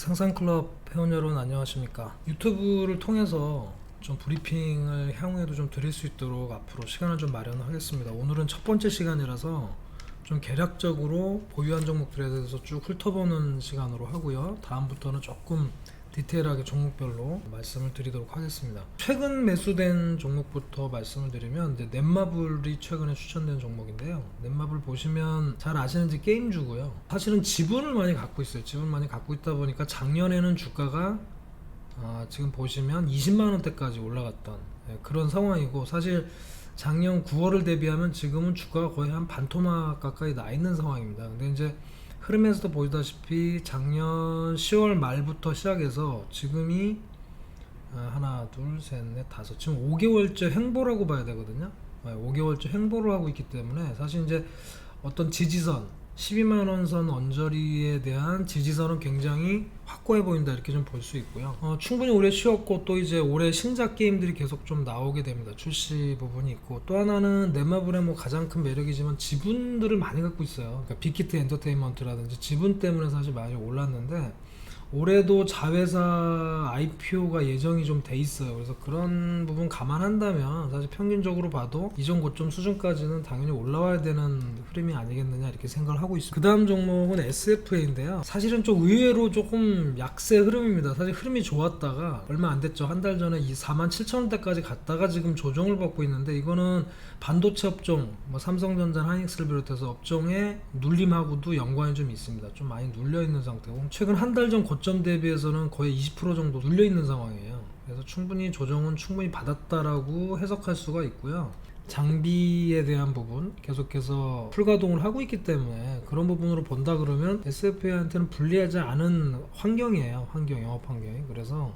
상상클럽 회원 여러분 안녕하십니까. 유튜브를 통해서 좀 브리핑을 향후에도 좀 드릴 수 있도록 앞으로 시간을 좀 마련하겠습니다. 오늘은 첫 번째 시간이라서 좀 개략적으로 보유한 종목들에 대해서 쭉 훑어보는 시간으로 하고요. 다음부터는 조금 디테일하게 종목별로 말씀을 드리도록 하겠습니다. 최근 매수된 종목부터 말씀을 드리면 이제 넷마블이 최근에 추천된 종목인데요. 넷마블 보시면 잘 아시는지 게임주고요. 사실은 지분을 많이 갖고 있어요. 지분을 많이 갖고 있다 보니까 작년에는 주가가 지금 보시면 20만원대까지 올라갔던 그런 상황이고, 사실 작년 9월을 대비하면 지금은 주가가 거의 한 반토막 가까이 나 있는 상황입니다. 근데 이제 흐름에서도 보시다시피 작년 10월 말부터 시작해서 지금이 하나 둘셋넷 다섯, 지금 5개월째 횡보라고 봐야 되거든요. 5개월째 횡보를 하고 있기 때문에 사실 이제 어떤 지지선 12만원 선 언저리에 대한 지지선은 굉장히 확고해 보인다, 이렇게 좀 볼 수 있고요. 충분히 올해 쉬었고 또 이제 올해 신작 게임들이 계속 좀 나오게 됩니다. 출시 부분이 있고, 또 하나는 넷마블의 뭐 가장 큰 매력이지만 지분들을 많이 갖고 있어요. 그러니까 빅히트 엔터테인먼트라든지 지분 때문에 사실 많이 올랐는데, 올해도 자회사 IPO가 예정이 좀 돼 있어요. 그래서 그런 부분 감안한다면 사실 평균적으로 봐도 이전 고점 수준까지는 당연히 올라와야 되는 흐름이 아니겠느냐, 이렇게 생각을 하고 있습니다. 그 다음 종목은 SFA인데요. 사실은 좀 의외로 조금 약세 흐름입니다. 사실 흐름이 좋았다가 얼마 안 됐죠. 한 달 전에 이 47,000원대까지 갔다가 지금 조정을 받고 있는데, 이거는 반도체 업종, 뭐 삼성전자, 하이닉스를 비롯해서 업종의 눌림하고도 연관이 좀 있습니다. 좀 많이 눌려 있는 상태고, 최근 한 달 전 고점 대비해서는 거의 20% 정도 눌려 있는 상황이에요. 그래서 충분히 조정은 충분히 받았다라고 해석할 수가 있고요. 장비에 대한 부분 계속해서 풀가동을 하고 있기 때문에 그런 부분으로 본다 그러면 SFA한테는 불리하지 않은 환경이에요. 영업 환경이. 그래서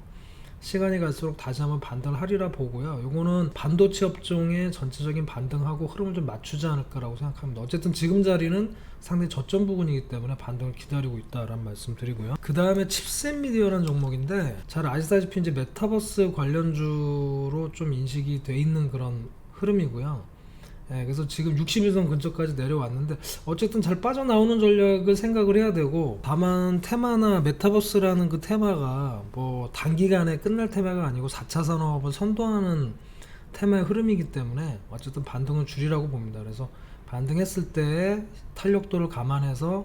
시간이 갈수록 다시 한번 반등을 하리라 보고요. 요거는 반도체 업종의 전체적인 반등하고 흐름을 좀 맞추지 않을까라고 생각합니다. 어쨌든 지금 자리는 상당히 저점 부분이기 때문에 반등을 기다리고 있다라는 말씀 드리고요. 그 다음에 칩셋미디어라는 종목인데, 잘 아시다시피 이제 메타버스 관련주로 좀 인식이 돼 있는 그런 흐름이고요. 그래서 지금 61선 근처까지 내려왔는데, 어쨌든 잘 빠져나오는 전략을 생각을 해야 되고, 다만 테마나 메타버스라는 그 테마가 뭐 단기간에 끝날 테마가 아니고 4차 산업을 선도하는 테마의 흐름이기 때문에 어쨌든 반등은 줄이라고 봅니다. 그래서 반등했을 때 탄력도를 감안해서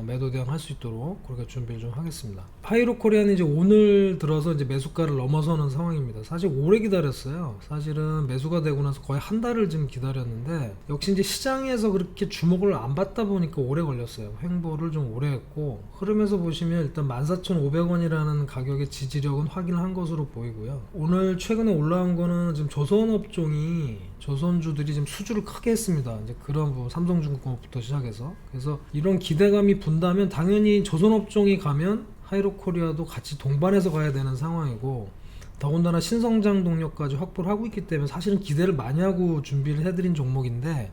매도 대응할 수 있도록 그렇게 준비를 좀 하겠습니다. 파이로코리아는 이제 오늘 들어서 이제 매수가를 넘어서는 상황입니다. 사실 오래 기다렸어요. 사실은 매수가 되고 나서 거의 한 달을 지금 기다렸는데, 역시 이제 시장에서 그렇게 주목을 안 받다 보니까 오래 걸렸어요. 횡보를 좀 오래 했고, 흐름에서 보시면 일단 14,500원이라는 가격의 지지력은 확인을 한 것으로 보이고요. 오늘 최근에 올라온 거는 지금 조선업종이, 조선주들이 지금 수주를 크게 했습니다. 이제 그런 부분, 삼성중공업부터 시작해서. 그래서 이런 기대감이 분다면 당연히 조선업종이 가면 하이로코리아도 같이 동반해서 가야 되는 상황이고, 더군다나 신성장 동력까지 확보를 하고 있기 때문에 사실은 기대를 많이 하고 준비를 해드린 종목인데,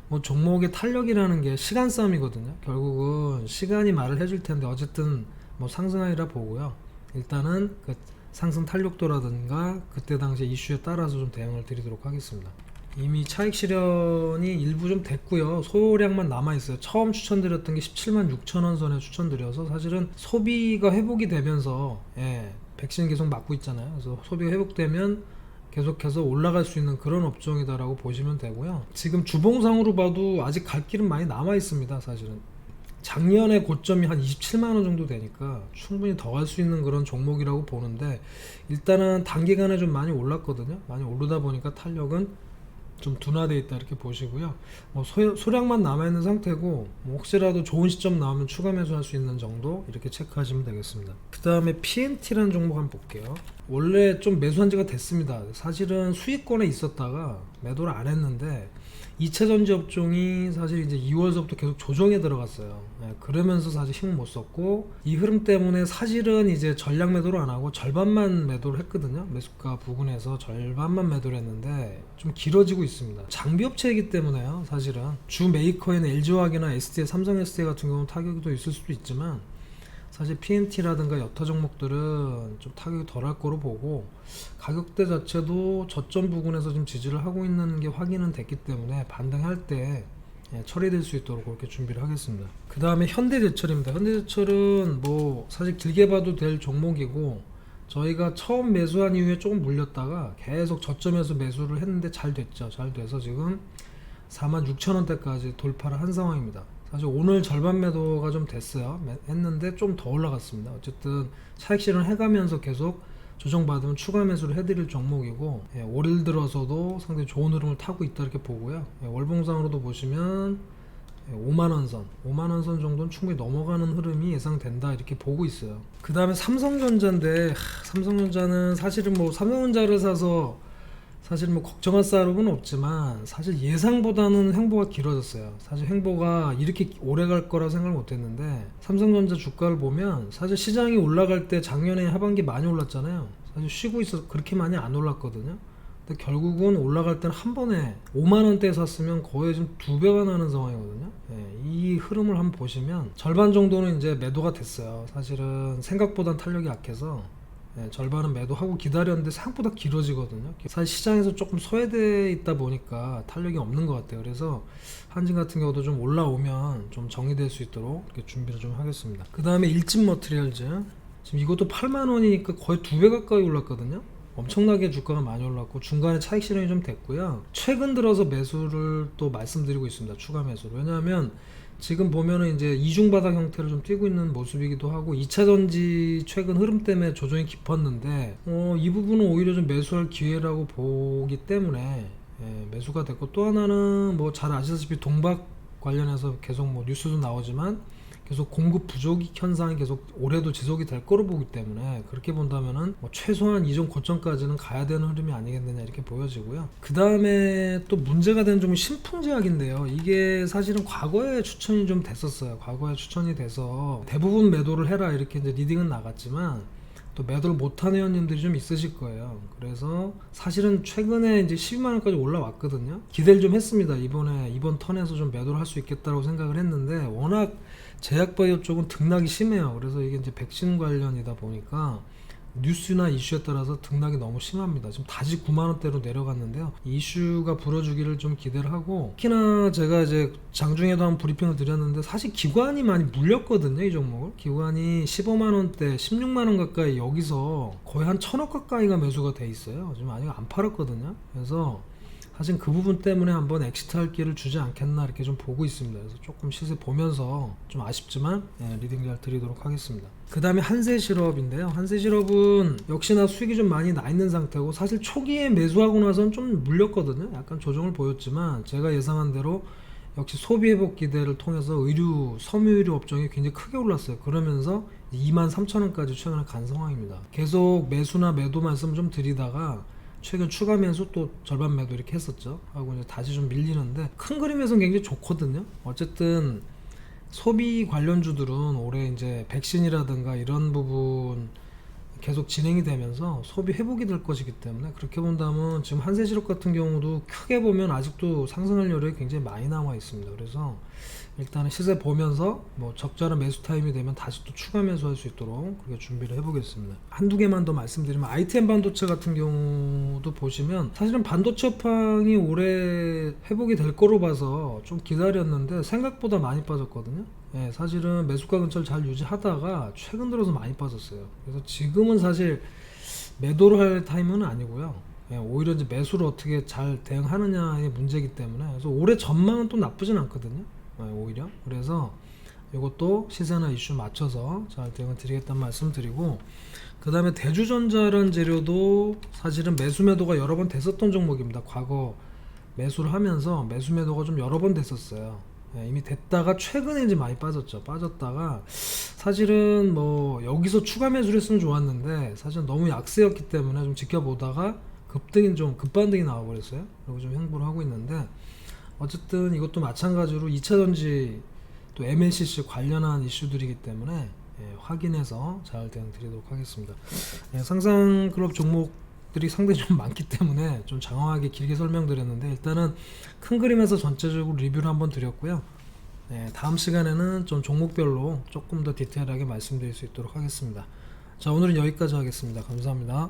뭐 종목의 탄력이라는 게 시간 싸움이거든요. 결국은 시간이 말을 해줄 텐데, 어쨌든 뭐 상승하리라 보고요. 일단은 그 상승 탄력도라든가 그때 당시 이슈에 따라서 좀 대응을 드리도록 하겠습니다. 이미 차익 실현이 일부 좀 됐고요. 소량만 남아있어요. 처음 추천드렸던 게 17만 6천원 선에 추천드려서, 사실은 소비가 회복이 되면서 백신 계속 맞고 있잖아요. 그래서 소비가 회복되면 계속해서 올라갈 수 있는 그런 업종이다라고 보시면 되고요. 지금 주봉상으로 봐도 아직 갈 길은 많이 남아있습니다. 사실은 작년에 고점이 한 27만원 정도 되니까 충분히 더 갈 수 있는 그런 종목이라고 보는데, 일단은 단기간에 좀 많이 올랐거든요. 많이 오르다 보니까 탄력은 좀 둔화되어 있다, 이렇게 보시고요. 소량만 남아있는 상태고, 혹시라도 좋은 시점 나오면 추가 매수할 수 있는 정도, 이렇게 체크하시면 되겠습니다. 그 다음에 PNT라는 종목 한번 볼게요. 원래 좀 매수한 지가 됐습니다. 사실은 수익권에 있었다가 매도를 안 했는데, 2차전지 업종이 사실 이제 2월서부터 계속 조정에 들어갔어요. 그러면서 사실 힘을 못 썼고, 이 흐름 때문에 사실은 이제 전량 매도를 안 하고 절반만 매도를 했거든요. 매수가 부근에서 절반만 매도를 했는데 좀 길어지고 있습니다. 장비 업체이기 때문에요. 사실은 주 메이커에는 LG화학이나 SDI, 삼성 SDI 같은 경우는 타격이 더 있을 수도 있지만, 사실 PNT라든가 여타 종목들은 좀 타격이 덜할 거로 보고, 가격대 자체도 저점 부근에서 좀 지지를 하고 있는 게 확인은 됐기 때문에 반등할 때 처리될 수 있도록 그렇게 준비를 하겠습니다. 그 다음에 현대제철입니다. 현대제철은 뭐 사실 길게 봐도 될 종목이고, 저희가 처음 매수한 이후에 조금 물렸다가 계속 저점에서 매수를 했는데 잘 됐죠. 잘 돼서 지금 46,000원대까지 돌파를 한 상황입니다. 사실 오늘 절반 매도가 좀 됐어요. 했는데 좀 더 올라갔습니다. 어쨌든 차익 실현 해가면서 계속 조정받으면 추가 매수를 해드릴 종목이고, 올 들어서도 상당히 좋은 흐름을 타고 있다 이렇게 보고요. 월봉상으로도 보시면 5만원 선 정도는 충분히 넘어가는 흐름이 예상된다 이렇게 보고 있어요. 그 다음에 삼성전자인데, 삼성전자는 사실은 뭐 삼성전자를 사서 사실 뭐 걱정할 사람은 없지만, 사실 예상보다는 횡보가 길어졌어요. 사실 횡보가 이렇게 오래 갈 거라 생각을 못했는데, 삼성전자 주가를 보면 사실 시장이 올라갈 때 작년에 하반기 많이 올랐잖아요. 사실 쉬고 있어서 그렇게 많이 안 올랐거든요. 근데 결국은 올라갈 때는 한 번에 5만원대에 샀으면 거의 지금 2배가 나는 상황이거든요. 이 흐름을 한번 보시면 절반 정도는 이제 매도가 됐어요. 사실은 생각보단 탄력이 약해서 절반은 매도하고 기다렸는데 생각보다 길어지거든요. 사실 시장에서 조금 소외되어 있다 보니까 탄력이 없는 것 같아요. 그래서 한진 같은 경우도 좀 올라오면 좀 정리될 수 있도록 이렇게 준비를 좀 하겠습니다. 그 다음에 일진 머티리얼즈, 지금 이것도 8만원이니까 거의 2배 가까이 올랐거든요. 엄청나게 주가가 많이 올랐고 중간에 차익 실현이 좀 됐고요. 최근 들어서 매수를 또 말씀드리고 있습니다. 추가 매수를. 왜냐하면 지금 보면은 이제 이중바닥 형태로 좀 뛰고 있는 모습이기도 하고, 2차전지 최근 흐름 때문에 조정이 깊었는데 이 부분은 오히려 좀 매수할 기회라고 보기 때문에 매수가 됐고, 또 하나는 뭐 잘 아시다시피 동박 관련해서 계속 뭐 뉴스도 나오지만 계속 공급 부족 현상이 계속 올해도 지속이 될 거로 보기 때문에, 그렇게 본다면은 뭐 최소한 이전 고점까지는 가야 되는 흐름이 아니겠느냐 이렇게 보여지고요. 그 다음에 또 문제가 되는 종목이 신풍제약인데요. 이게 사실은 과거에 추천이 좀 됐었어요. 과거에 추천이 돼서 대부분 매도를 해라 이렇게 이제 리딩은 나갔지만, 또 매도를 못한 회원님들이 좀 있으실 거예요. 그래서 사실은 최근에 이제 12만원까지 올라왔거든요. 기대를 좀 했습니다. 이번 턴에서 좀 매도를 할 수 있겠다고 생각을 했는데, 워낙 제약바이오 쪽은 등락이 심해요. 그래서 이게 이제 백신 관련이다 보니까 뉴스나 이슈에 따라서 등락이 너무 심합니다. 지금 다시 9만원대로 내려갔는데요. 이 이슈가 불어주기를 좀 기대를 하고, 특히나 제가 이제 장중에도 한 브리핑을 드렸는데, 사실 기관이 많이 물렸거든요. 이 종목을. 기관이 15만원대 16만원 가까이, 여기서 거의 한 1000억 가까이가 매수가 돼 있어요. 지금 아직 안 팔았거든요. 그래서 사실 그 부분 때문에 한번 엑시트할 기회를 주지 않겠나 이렇게 좀 보고 있습니다. 그래서 조금 시세 보면서 좀 아쉽지만 리딩 잘 드리도록 하겠습니다. 그 다음에 한세실업인데요. 한세실업은 역시나 수익이 좀 많이 나 있는 상태고, 사실 초기에 매수하고 나서는 좀 물렸거든요. 약간 조정을 보였지만, 제가 예상한 대로 역시 소비 회복 기대를 통해서 섬유의류 업종이 굉장히 크게 올랐어요. 그러면서 23,000원까지 최근에 간 상황입니다. 계속 매수나 매도 말씀 좀 드리다가 최근 추가 매수 또 절반 매도 이렇게 했었죠. 하고 이제 다시 좀 밀리는데, 큰 그림에서는 굉장히 좋거든요. 어쨌든 소비 관련주들은 올해 이제 백신이라든가 이런 부분 계속 진행이 되면서 소비 회복이 될 것이기 때문에, 그렇게 본다면 지금 한세실업 같은 경우도 크게 보면 아직도 상승할 여력이 굉장히 많이 남아 있습니다. 그래서 일단은 시세 보면서 뭐 적절한 매수 타임이 되면 다시 또 추가 매수할 수 있도록 그렇게 준비를 해보겠습니다. 한두 개만 더 말씀드리면, ITM 반도체 같은 경우도 보시면 사실은 반도체 업황이 올해 회복이 될 거로 봐서 좀 기다렸는데 생각보다 많이 빠졌거든요. 사실은 매수가 근처를 잘 유지하다가 최근 들어서 많이 빠졌어요. 그래서 지금은 사실 매도를 할 타임은 아니고요. 오히려 이제 매수를 어떻게 잘 대응하느냐의 문제이기 때문에, 그래서 올해 전망은 또 나쁘진 않거든요. 오히려. 그래서 이것도 시세나 이슈 맞춰서 잘 대응을 드리겠다는 말씀 드리고, 그 다음에 대주전자라는 재료도 사실은 매수 매도가 여러 번 됐었던 종목입니다. 과거 매수를 하면서 매수 매도가 좀 여러 번 됐었어요. 이미 됐다가 최근에 이제 많이 빠졌다가 사실은 뭐 여기서 추가 매수를 했으면 좋았는데, 사실 너무 약세였기 때문에 좀 지켜보다가 급반등이 나와버렸어요. 그리고 좀 횡보를 하고 있는데, 어쨌든 이것도 마찬가지로 2차전지 또 MLCC 관련한 이슈들이기 때문에 확인해서 잘 대응 드리도록 하겠습니다. 상상 클럽 종목들이 상당히 좀 많기 때문에 좀 장황하게 길게 설명드렸는데, 일단은 큰 그림에서 전체적으로 리뷰를 한번 드렸고요. 다음 시간에는 좀 종목별로 조금 더 디테일하게 말씀드릴 수 있도록 하겠습니다. 자, 오늘은 여기까지 하겠습니다. 감사합니다.